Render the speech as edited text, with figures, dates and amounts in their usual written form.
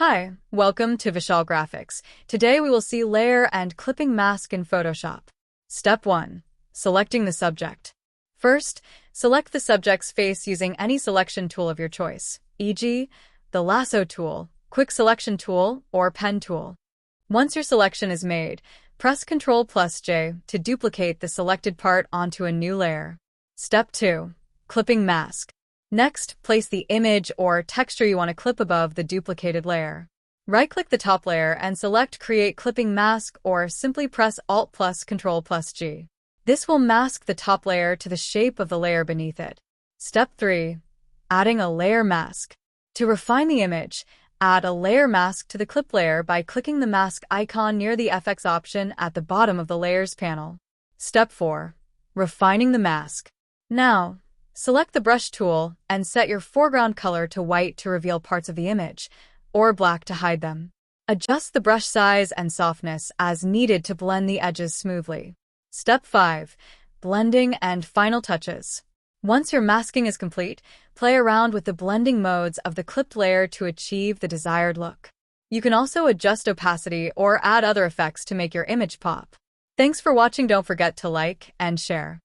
Hi, welcome to Vishal Graphics. Today we will see layer and clipping mask in Photoshop. Step 1. Selecting the subject. First, select the subject's face using any selection tool of your choice, e.g., the lasso tool, quick selection tool, or pen tool. Once your selection is made, press Ctrl+J to duplicate the selected part onto a new layer. Step 2. Clipping mask. Next, place the image or texture you want to clip above the duplicated layer. Right-click the top layer and select Create Clipping Mask, or simply press Alt plus Ctrl+G. This will mask the top layer to the shape of the layer beneath it. Step 3. Adding a layer mask. To refine the image, add a layer mask to the clip layer by clicking the mask icon near the FX option at the bottom of the Layers panel. Step 4. Refining the mask. Now, select the brush tool and set your foreground color to white to reveal parts of the image, or black to hide them. Adjust the brush size and softness as needed to blend the edges smoothly. Step 5. Blending and final touches. Once your masking is complete, play around with the blending modes of the clipped layer to achieve the desired look. You can also adjust opacity or add other effects to make your image pop. Thanks for watching. Don't forget to like and share.